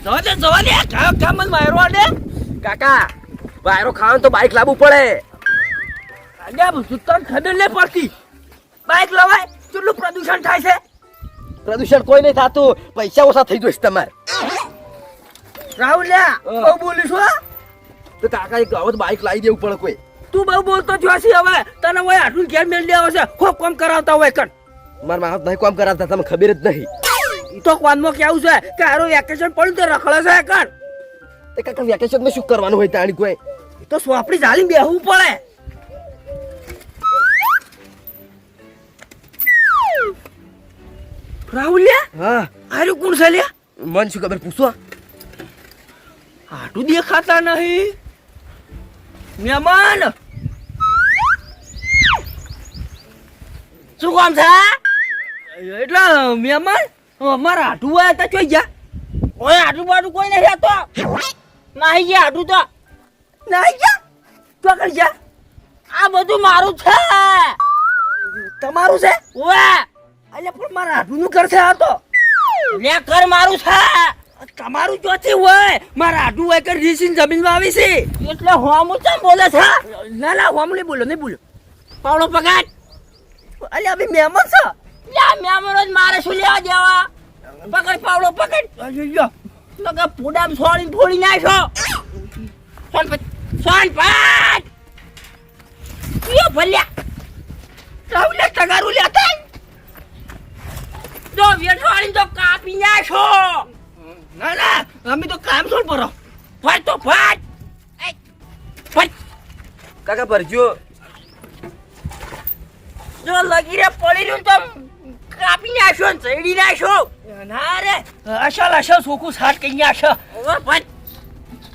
જવા દે કામ મન વાયરો આડે કાકા વાયરો ખાવાનું તો બાઈક લાવવું પડે. અલ્યા સુતન ખબર ન પડતી બાઈક લવાય કેટલું પ્રદૂષણ થાય છે. પ્રદૂષણ કોઈ નહીં થતું, પૈસા ઓછા થઈ જશે તમારે. રાહુલ્યા બહુ બોલીશ હો. તો કાકા એક હવે બાઈક લાવી દેવું પડે કોઈ. તું બહુ બોલતો થયો છે હવે તને હોય આટલું ઘેર મેળ લેવો છે ખૂબ કામ કરાવતા હોય કણ મારા માણસ નહીં કામ કરાવતા, તમને ખબર જ નહીં. તો કોનમાં કેવું છે કે આરો વેકેશન પડ્યું તો રખડે છે કણ. એ કાકા વેકેશનમાં શું કરવાનું હોય તાણી કોઈ? તો સોપડી ઝાલીને બેહવું પડે. રાહુલ્યા હા આર્યું કોણ છે લ્યા? મન શું ખબર પૂછો. આટું દેખાતા નહીં મહેમાન. શું કામ છે? એટલે મહેમાન અમારા આટું હોય હતા ચોઈ ગયા. ઓય આટું બાટું કોઈ નહીં રહેતો. નાહી ગયા આટું તો નાહી ગયા તો કરી ગયા. આ બધું મારું છે. તમારું છે? ઓય એટલે પણ મારા આટું નું ઘર છે આ તો. લે ઘર મારું છે. તમારું ચોથી હોય મારા આટું હોય કે રીસીન જમીનમાં આવી છે એટલે હોમું ચમ બોલે છે? ના ના હોમ નહીં બોલો નહીં બોલો. પાવડો પગાડ અલ્યા અભી મહેમાન છે. લે મહેમાનો જ મારે શું લેવા દેવા? પકડ પાવડો પકડ. અયો લગા પોડામ છોડીને ફોડી નાખ્યો. સોન પાટ યો ભલ્યા રાવલે તગારું લેતા તો વેઠવાડી તો કાપી નાખ્યો. ના ના અમે તો કામ છોડ પરો ફાટ તો ફાટ ફાટ. કાકા ભરજો. જો લગી રે પડી રહ્યું તો કાપી નાખ્યો ને ચડી નાખ્યો. ના રે અસલ સોકું સાટ કઈ નાખ્યો. ઓ ફાટ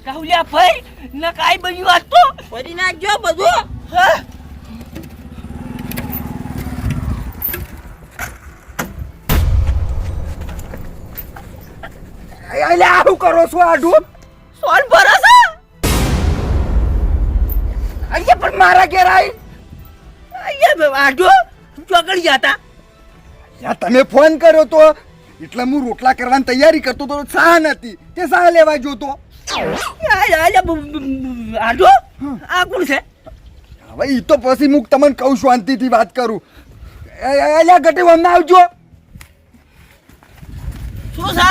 રાહુલિયા ભાઈ ન કાઈ બન્યું આજ તો ફરી નાખજો બધું. હા અલ્યા આવું કરો છો આડું? સોન ભરોસે અહીંયા પણ મારા ઘેર આવી. અહીંયા આડો ચોકડી જતા. તમે ફોન કર્યો તો એટલે હું રોટલા કરવાની તૈયારી કરતો તો શા નથી તે શા લેવા જોતો. આડો આ કોણ છે? હવે ઈ તો પછી હું તમને કહું શાંતિથી વાત કરું. અલ્યા ગટે અમને આવજો. શું છે?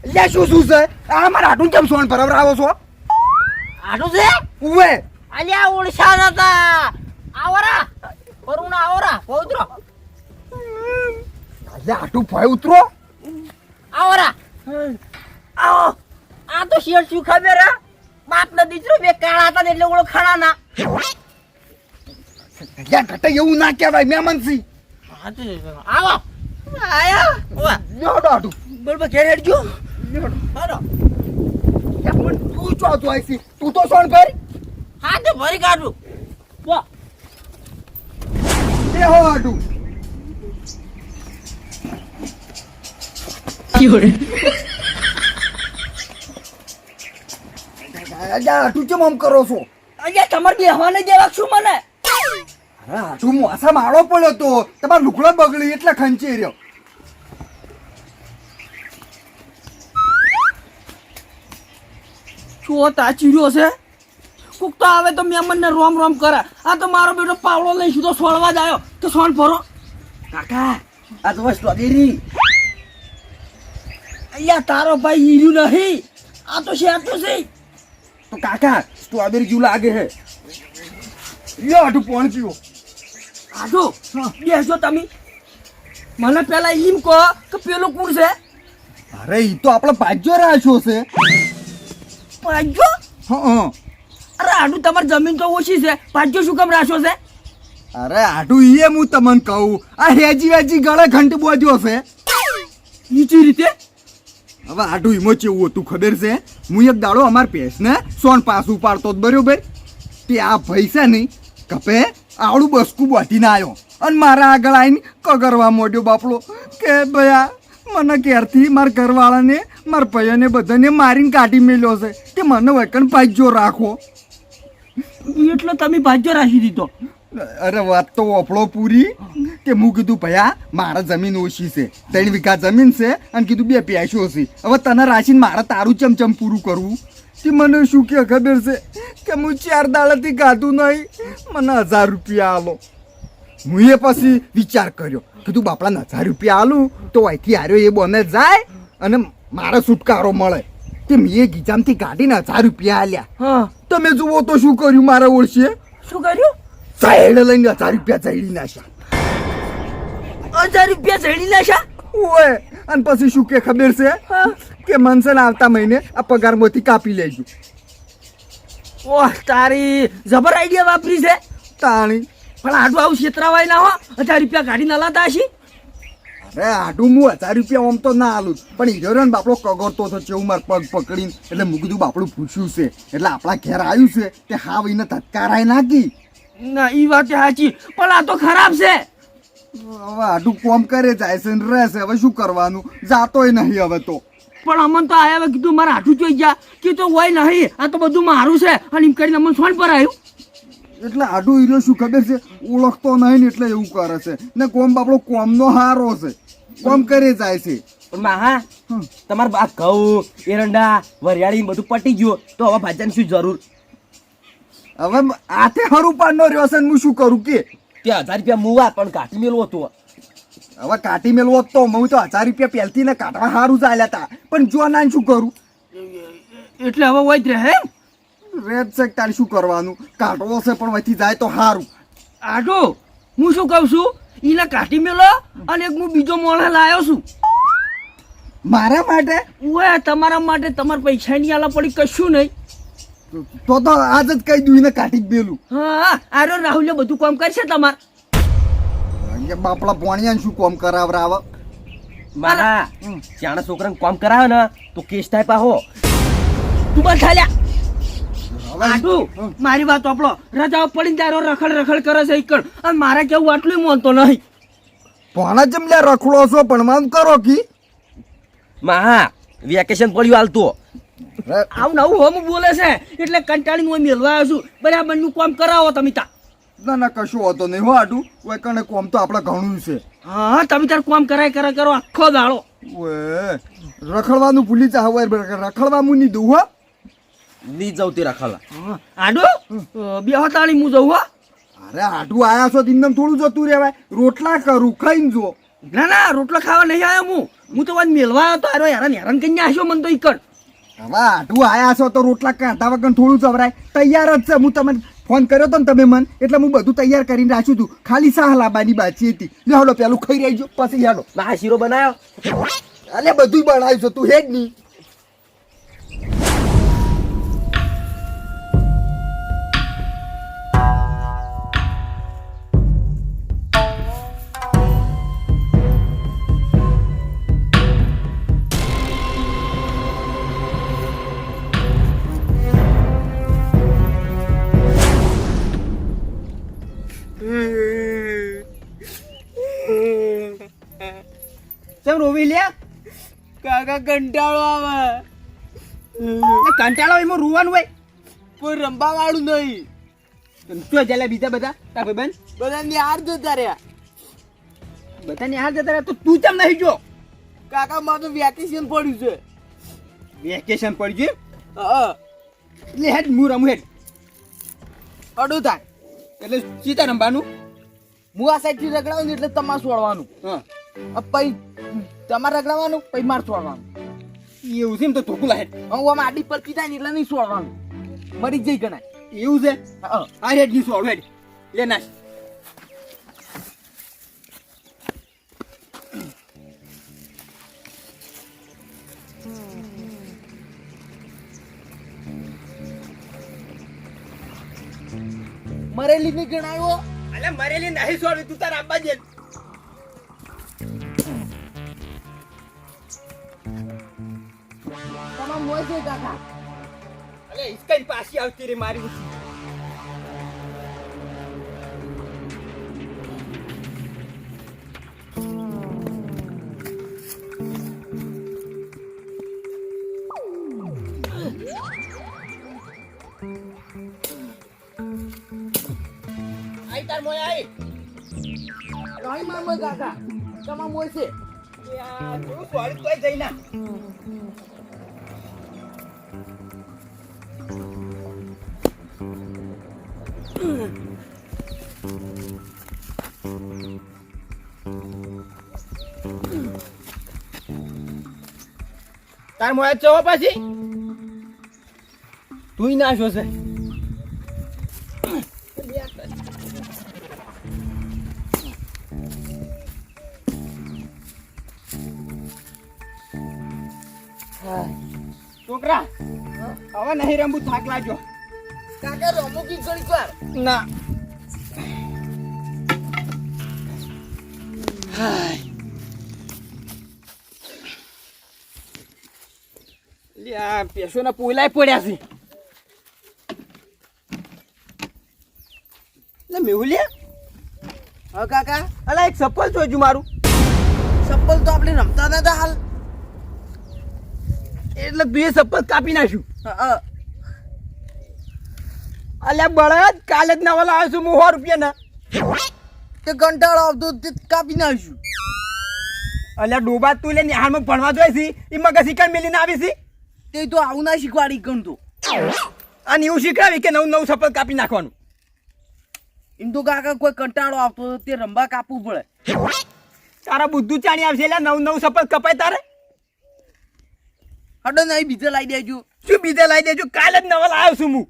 અલ્યા શું છે? આ મારા હાટું કેમ સોન ભરાવરાવો છો? આડો છે? ઉવે અલ્યા ઓળશા નતા આવરા વરુણ આવરા પૌત્ર અલ્યા હાટું ભય ઉતરો. આવરા આવો. આ તો શેર શું ખબર હે? બાપ ના દીકરો બે કાળા હતા ને એટલે ઓળો ખડા ના. અલ્યા ગટે એવું ના કહેવાય મહેમાનસી. આવો આયા ઓવા લેવડો હાટું બરોબર ઘેર હેડજો. હાલો પણ તું ચો તો આઈસી તું તો સોન ભર. હા તો ભરી કાઢું. વાહ લે હો હાટું. અલ્યા હાટું કેમ આમ કરો છો? અહીંયા તમારે બેહવા નહીં દેવા શું મને? અરે હાટું મોસા માળો પડ્યો તો તમારા લુકડો બગડી એટલે ખંચી રહ્યો. શું તાચીર્યો છે? કોક તો આવે તો મહેમાનને રોમ રોમ કરે. આ તો મારો બેટો પાવડો લઈશું તો સોળવા જ આવ્યો તો સોન ભરો. કાકા આ તો સ્ટ્રોબેરી. અહીંયા તારો ભાઈ હીર્યું નહીં આ તો શેરતો છે. તો કાકા સ્ટ્રોબેરી જેવું લાગે હે. લ્યો હાટું પોણ પીવો. આજો બેસજો તમે. મને પેલા એમ કહો કે પેલો કોણ છે? અરે ઈ તો આપણો પાજો રાખ્યો છે. પાજો? હા અરે આડું તમારી જમીન તો ઓછી છે પાજો શું કામ રાખ્યો છે? અરે હાટું ઈએ હું તમને કહું આ હેજી વેજી ગળે ઘંટ બોજ્યો છે. નીચી રીતે હવે હાટું ઈમો ચેવું હતું ખબર છે? હું એક દાડો અમાર ભેંસને સોન પાછું પાડતો બરોબર તે આ ભાઈ છે નહીં કપે આવડું બસકું બાંધીને આવ્યો અને મારા આગળ આવીને કગરવા મોડ્યો બાપડો કે ભયા મને ક્યારથી મારા ઘરવાળાને મારા ભાઈઓને બધાને મારીને કાઢી મેલ્યો છે તે મને વૈકણ પાજો રાખો. એટલે તમે ભાજ્યો રાખી દીધો. અરે વાત તો ઓફળો પૂરી કે હું કીધું ભયા મારા જમીન ઓછી છે 3 વીઘા જમીન છે અને કીધું 2 પ્યાસો છે હવે તને રાશીને મારે તારું ચમચમ પૂરું કરવું તે મને શું કે ખબર છે કે હું 4 દાડાથી ખાધું નહીં મને 1000 રૂપિયા આલો હું એ પછી વિચાર કર્યો કીધું બાપડાને 1000 રૂપિયા આલું તો અહીંથી હાર્યો એ બને જાય અને મારે છુટકારો મળે તે મેં ગીજામથી કાઢીને 1000 રૂપિયા આલ્યા હા તમે જુઓ તો શું કર્યું મારા ઓળશે શું કર્યું સાઈડ લઈને 1000 રૂપિયા ચડી નાખ્યા 1000 રૂપિયા ચડી નાખ્યા ઓય અને પછી શું કે ખબર છે કે મનસન આવતા મહિને આ પગારમાંથી કાપી લેજો ઓહ તારી જબર આઈડિયા વાપરી છે તાણી પણ આડું આવું છેતરાવાય ના હો 1000 રૂપિયા કાઢીને લાતા હશી અરે આડું હું 1000 રૂપિયા આમ તો ના આલું પણ હીરો ને બાપડો કગરતો હતો છે માર પગ પકડીને એટલે મેં કીધું બાપડું પૂછ્યું છે એટલે આપણા ઘેર આવ્યું છે તે હાવ એને ધત્કારાય નાખી ના ઈ વાત સાચી પણ આ તો ખરાબ છે હવે આડું કોમ કરે જાય છે ને રહેશે હવે શું કરવાનું જાતોય નહીં હવે તો પણ અમન તો આયા હવે કીધું મારા હાથું જોઈ ગયા કે તો હોય નહીં આ તો બધું મારું છે અને એમ કરીને અમન સોન પર આવ્યું એટલે આડું હીરો શું ખબર છે ઓળખતો નહીં ને એટલે એવું કરે છે ને કોમ બાપડો કોમનો હારો છે કોમ કરે જાય છે પણ હા તમારે આ ઘઉં એરંડા વરિયાળી બધું પટી ગયું તો હવે ભાજ્યાની શું જરૂર હવે આથે હરું પાડનો રહ્યો છે ને હું શું કરું કે તે 1000 રૂપિયા મુવા પણ કાઢી મેળવો હતું હવે કાઢી મેળવો તો હું તો 1000 રૂપિયા પહેલથી ને કાઢવા સારું ચાલ્યા હતા પણ જો ના શું કરું એટલે હવે હોય જ રહે રેડ છે તારે શું કરવાનું કાઢવો છે પણ વહીથી જાય તો સારું આટો હું શું કહું છું એને કાઢી મેલો અને એક હું બીજો મોળે લાવ્યો છું મારા માટે ઓય તમારા માટે તમારા પૈસા ની આલા પડી કશું નહીં તો આજ જ કહી દઉં એને કાઢી જ બેલું હા આરો રાહુલે બધું કામ કરશે તમાર બાપડા પોણિયા શું કોમ કરાવરાવ મારા ચાણા છોકરાને કામ કરાવે ને તો કેસ થાય પાહો તું બસ થાલ્યા આટુ મારી વાત આપણો રજાઓ પડીને તારો રખડ કરે છે ઈકણ અને મારે કેવું આટલું મોનતો નહીં પોણા જમલે રખડો છો પણ માન કરો કી મહા વેકેશન પડ્યું હાલતો આવું નવું હોમ બોલે છે એટલે કંટાળીને હું મેળવા આવ્યો છું બરાબર નું કામ કરાવો તમે તા ના ના કશું હોતો નહીં હો આટું કોઈ કને કોમ તો આપણે ઘણું છે હા તમે તાર કામ કરાય કરો આખો દાડો ઓએ રખડવાનું ભૂલી જા હવે રખડવાનું નહીં દઉં હો ની જાવ તે રાખલા આડો બે હતાણી હું જઉં હો અરે આટું આયા છો દિનમ થોડું જતું રહેવાય રોટલા કરું ખાઈને જો ના રોટલો ખાવા નહીં આવ્યો હું તો વાત મેળવા આવ્યો તો આરો હેરાન કરીને આવ્યો મને તો ઈકણ હવે આટું આયા છો તો રોટલા કાઢા વગર થોડું જવરાય તૈયાર જ છે હું તમને ફોન કર્યો તો ને તમે મને એટલે હું બધું તૈયાર કરીને રાખ્યું હતું ખાલી સાહ લાબાની બાચી હતી લેડો પેલું ખાઈ રહેજો પછી હેડો ના શીરો બનાવ્યો અલે બધું બનાવ્યું છે તું હેડ નહીં ચમ રોવી લ્યા કાકા કંટાળો આવે કંટાળો એમાં રોવાનું હોય કોઈ રંબા વાળું નહીં શું ચાલે બીજા બધા તાર ભાઈ બધા નિહાર જતા રહ્યા બધા નિહાર જતા રહ્યા તો તું ચમ નહીં જો કાકા મારું વેકેશન પડ્યું છે વેકેશન પડી ગયું હા એટલે હેડ હું રમું હેડ અડું થાય એટલે સીતા રમવાનું હું આ સાઈડથી રગડાવું ને એટલે તમારે છોડવાનું હા પછી તમારે રગડાવવાનું પછી મારે છોડવાનું એવું છે એમ તો ધોકું લાહેડ હું આમ આડી પર પીતા ને એટલે નહીં છોડવાનું મરી જઈ ગણાય એવું છે આ હેડ નહીં છોડ હેડ લે નાખ મરેલી ની ગણાયો અલે મરેલી નહીં છોડી તું તાર આબા જે તમામ મોય છે કાકા અલે ઇસકઈ પાછી આવતી રે મારી મોય આઈ રાઈ મામા કાકા તમા મોય છે યાર થોડું સોરી કોઈ જઈ ના તાર મોય ચો પછી તુંય નાશો છે છોકરા હવે નહીં રમવું થાક લાગ્યો કાકા રમો કી ઘણી વાર ના પેસો ના પોલાય પડ્યા છે ને મેહુલિયા હા કાકા અલા એક ચપ્પલ જોજો મારું ચપ્પલ તો આપણે રમતા નતા હાલ એટલે તું એ ચપ્પલ કાપી નાખ્યું હા અલ્યા બળદ કાલે જ નવા લાવ્યો છું હું 100 રૂપિયા તે કંટાળો આવતો તે કાપી નાખ્યું અલ્યા ડોબા તું લે નિહાળમાં ભણવા જોઈએ છે એમાં કશી કણ મેલીને આવી છે તે તો આવું ના શીખવાડી ગણતો અને એવું શીખડાવી કે નવું ચપ્પલ કાપી નાખવાનું એમ તો કાકા કોઈ કંટાળો આવતો તે રંબા કાપવું પડે તારા બુદ્ધુ ચાણી આવશે એટલે નવું ચપ્પલ કપાય તારે હડો નહીં બીજે લાવી દેજો શું બીજે લાવી દેજો કાલે જ નવા લાવ્યો છું હું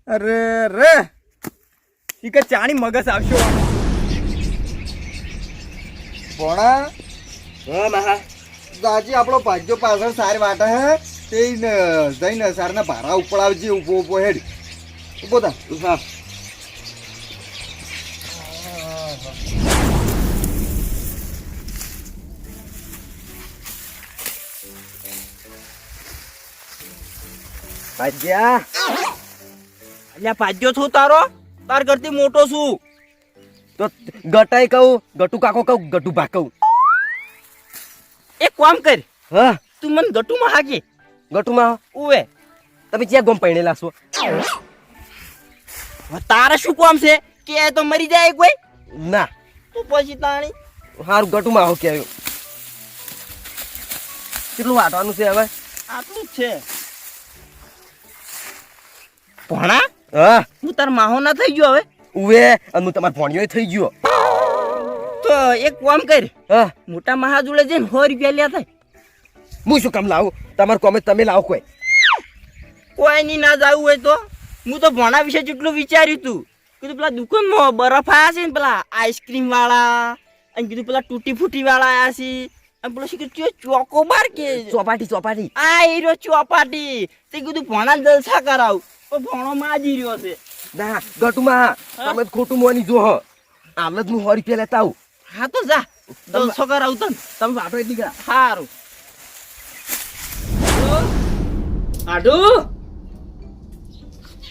અરે રે ઈ કે ચાણી મગજ આવશો ભોણા હા મહા દાજી આપણો ભાગ્યો પાછળ સારી વાટે હે તે જઈને સારના ભારા ઉપડાવજે ઉભો ઉભો હેડ ઉભો થા હા ભાજ્યા અલ્યા ભાજ્યો છું તારો તાર કરતી મોટો છું તો ગટાઈ કહું ગટુ કાકો કહું ગટુ ભા કહું એક કામ કર હા તું મને ગટુમાં હાકે ગટુમાં ઉવે તમે ક્યાં ગોમ પૈણેલા છો તારે શું કામ છે કે એ તો મરી જાય કોઈ ના તું પછી તાણી હારું ગટુમાં આવો કે આવ્યો કેટલું વાટવાનું છે હવે આટલું જ છે ભણા હા હું તાર માહો ના થઈ ગયો હવે ઉવે અને હું તમાર ભણ્યો થઈ ગયો તો એક કામ કર હા મોટા મહા જોડે જઈને 100 રૂપિયા લ્યા થાય હું શું કામ લાવું તમારું કોમે તમે લાવો કોઈ કોઈ ની ના જાવું હોય તો હું તો ભણા વિશે જેટલું વિચાર્યું તું કીધું પેલા દુકાનમાં બરફ આયા છે ને પેલા આઈસ્ક્રીમ વાળા અને કીધું પેલા તૂટી ફૂટી વાળા આયા છે અને પેલો શું કીધું ચોકોબાર કે ચોપાટી ચોપાટી આ હીરો ચોપાટી તે કીધું ભણા જલસા કરાવ પણ ભણો માજી રહ્યો છે ના ગટુમાં તમે જ ખોટું મોની જો હ આમ જ હું 100 રૂપિયા લેતા આવું હા તો જા જલસો કરાવ તને તમે વાટો જ નીકળ્યા સારું આડુ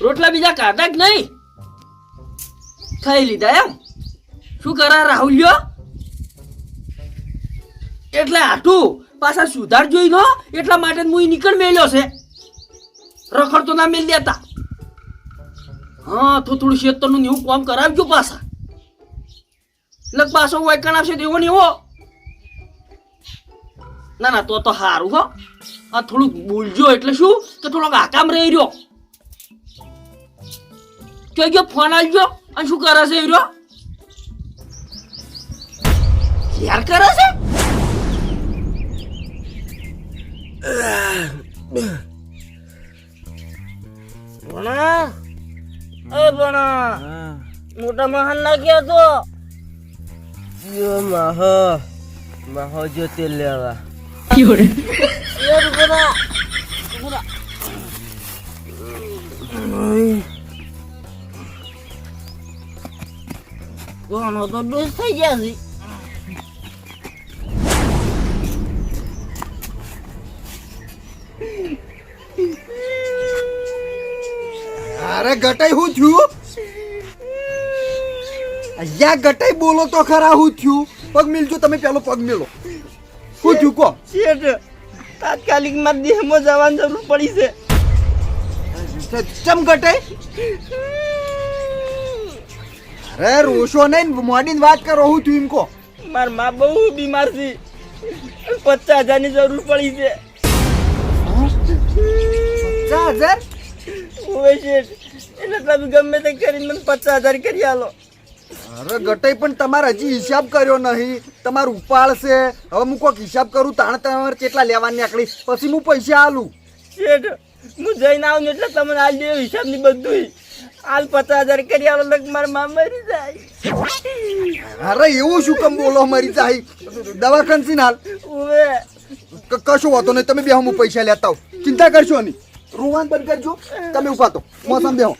રોટલા બીજા કાઢા કે નહીં ખાઈ લીધા એમ શું કરા રાહુલ્યો એટલે આટું પાછા સુધાર જોઈ નો એટલા માટે હું નીકળ મેલ્યો છે રખડ તો ના મેલ દેતા હા તો થોડું શેતરનું એવું કામ કરાવજો પાછા લગ પાછો વાયકણ આવશે એવો ને એવો ના ના તો સારું હો આ થોડુંક બોલજો એટલે શું કે થોડોક આકામ રહી રહ્યો જોઈ ગયો ફોન આવજો અને શું કરે છે એ રહ્યો યાર કરે છે ભણા એ ભણા મોટા મહાન ના ગયા તો જીઓ માહો જો તેલ લેવા કોનો તો ડોસ થઈ ગયા છે અરે ગટાઈ હું થયું અહીંયા ગટાઈ બોલો તો ખરા હું થયું પગ મિલજો તમે પેલો પગ મેલો શું થયું કો શેઠ તાત્કાલિક માં દેહમાં જવાની જરૂર પડી છે ચમ ગટાઈ અરે રોશો નહીં, મોડીને વાત કરો. હું તું એમ કહો. માર માં બહુ બીમાર છે, 50,000 ની જરૂર પડી છે. 50,000? ઓવે શેઠ, એટલે તમે ગમે તે કરીને મને 50,000 કરી આલો. અરે ગટાઈ, પણ તમારે હજી હિસાબ કર્યો નહીં. તમારું ઉપાડ છે. હવે હું કોઈક હિસાબ કરું તાણે તમારે કેટલા લેવાની આકડી, પછી હું પૈસા આલું. શેઠ, હું જઈને આવું ને એટલે તમને હાલ દે હિસાબ ની બધું. હાલ 50,000 કરી આલો એટલે મારા માં મરી જાય. અરે એવું શું કેમ બોલો? મરી જાય દવાખાન થી હાલ. ઓવે કશું વાતો નહીં, તમે બેહો, હું પૈસા લેતા આવું. ચિંતા કરશો નહીં. રોવાન બંધ કરજો. તમે ઉભા તો મોસમ બેહો,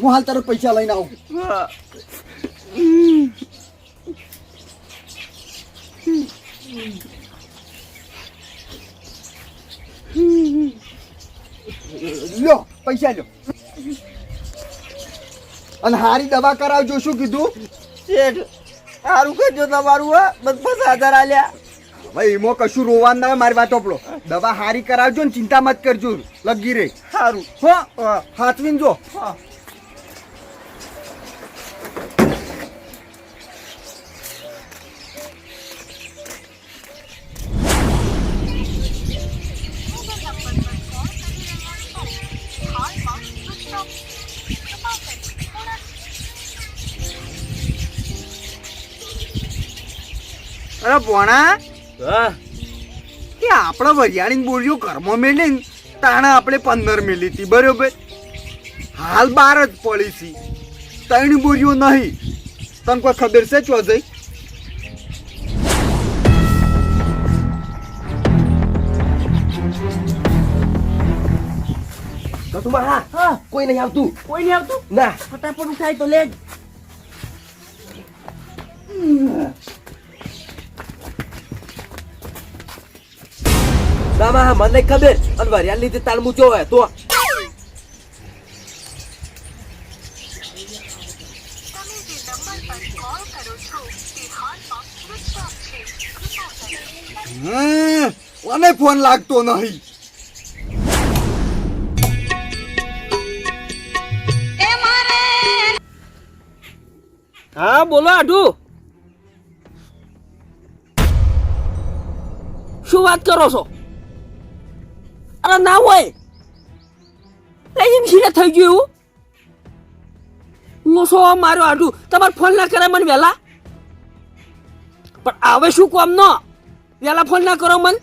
હું હાલ તરત પૈસા લઈને આવું. હા. લ્યો પૈસા લ્યો, અને હારી દવા કરાવજો. શું કીધું? શેઠ, સારું કરજો તમારું. હા, બસ 50,000 આલ્યા. ભાઈ એમાં કશું રોવાનું ના હોય. મારી વાત ઓપડો. દવા હારી કરાવજો ને ચિંતા મત કરજો. લગી રે. સારું. હો હાથવીન જો. હા. અરે ભોણા, હા, કે આપણે વરિયાળીની બોરીઓ ઘરમાં મેલી ને તાણે આપણે 15 મેલી હતી, બરોબર? હાલ 12 જ પડી છે. 3 બોરીઓ નહીં. તને કોઈ ખબર છે ચો જઈ? કસુમા, હા, કોઈ નહીં આવતું. કોઈ નહીં આવતું? ના. ફટાફટ ઉઠાય તો લે. ના મને નહીં ખબર. અને વરિયાળ લીધે તાણ મૂચો હોય તો કોને ફોન લાગતો નહીં? હા, બોલો આઢુ. શું વાત કરો છો? અરે ના હોય, એમ શીને થઈ ગયું એવું? હું શું મારો આઢુ તમારે ફોન ના કરે મને વહેલા? પણ આવે શું કામ નો વહેલા ફોન ના કરો મને?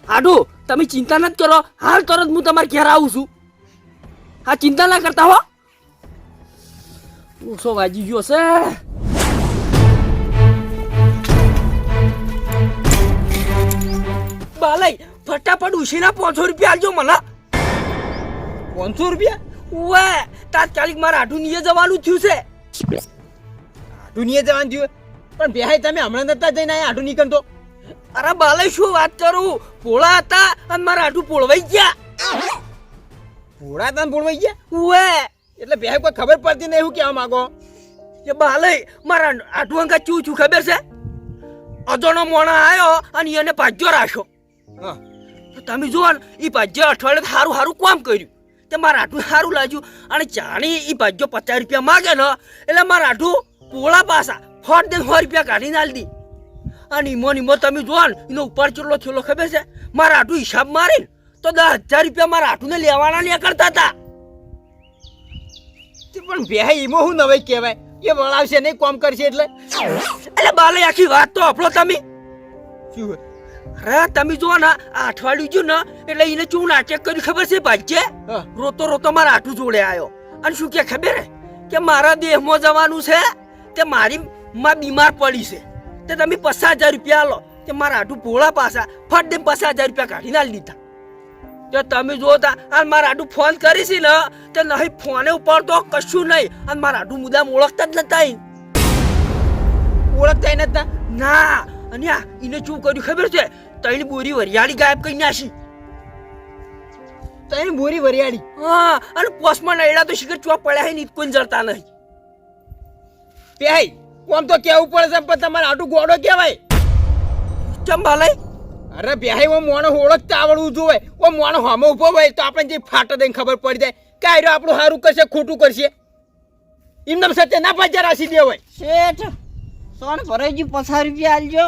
આઢુ તમે ચિંતા નથી કરો, હાલ તરત હું તમારે ઘેર આવું છું. હા, ચિંતા ના કરતા હો. શું વાજી ગયો છે? બાલય ફટાફટ ઉછીના 500 રૂપિયા આલજો મને. 500 રૂપિયા? ઓએ, તાત્કાલિક મારા આઢુનીએ જવાનું થયું છે. આઢુનીએ જવાનું થયું? પણ બેહાઈ તમે હમણાં નતા જઈને આયા આઢુની કંટો? અરે બાલય શું વાત કરું, પોળા હતા અને મારા આઢુ પોળવાઈ ગયા. ભોળા તને બોલવાઈ ગયા? ઓએ, એટલે બેહાઈ કોઈ ખબર પડતી નહીં હું કહેવા માંગો? એ બાલય મારા આઢુ અંગા ચૂ છું ખબર છે? અજોનો મોણા આવ્યો અને એને ભાજ્યો રાખ્યો. હા. તો તમે જુઓ ને, એ ભાજ્યો અઠવાડિયે સારું સારું કામ કર્યું. તે મારા આઢું સારું લાગ્યું અને જાણી એ ભાજ્યો 50 રૂપિયા માગે ને એટલે મારા આઢું પોળા પાસા ફટ દે 100 રૂપિયા કાઢીને આલી દી. અને ઈમો તમે જુઓ ને, એનો ઉપર ચેટલો થયેલો ખબર છે? મારા આઢું હિસાબ મારીને તો 10,000 રૂપિયા મારા આઢુને લેવાના નહીં કરતા હતા. પણ બેહાઈ એમાં હું નવાઈ કહેવાય? એ વળાવશે નહીં, કોમ કરશે એટલે બાલે આખી વાત તો આપણો તમે. શું? અરે તમે જુઓ ને, આ અઠવાડિયું જો ને એટલે એને શું નાટક કર્યું ખબર છે? ભાજ્ય હા. રોતો રોતો મારા આઢું જોડે આવ્યો અને શું કે ખબર હે કે મારા દેહમાં જવાનું છે, તે મારી માં બીમાર પડી છે, તે તમે 50,000 રૂપિયા આલો. તે મારા આઢું ભોળા પાસા ફટ દે 50,000 રૂપિયા કાઢીને આલી દીધા. તો તમે જોતા અને મારા આઢું ફોન કરી છે ને તે નહીં ફોને ઉપાડતો કશું નહીં, અને મારા આઢું મુદ્દામ ઓળખતા જ નતા. ઓળખતા નતા? ના. અને આ એને શું કર્યું ખબર છે? 3 બોરી વરિયાળી ગાયબ કરી નાખી. 3 બોરી વરિયાળી? હા, અને પોસ્ટમાં નડ્યા તો શિખર ચોક પડ્યા હે ને કોઈ જડતા નહીં. બેહાઈ કોમ તો કેવું પડે છે, પણ તમારે આટલું ગોડો કહેવાય. ચમ બાલાઈ? અરે બેહાઈ ઓ મોણો ઓળખતા આવડવું જોવે. ઓ મોણો હામે ઉભો હોય તો આપણે જે ફાટા દઈને ખબર પડી જાય કે આયરો આપણું સારું કરશે ખોટું કરશે. એમને સત્ય ના પાછા રાશી દે હોય શેઠ સોન ભરાઈ ગયું 50 રૂપિયા આલજો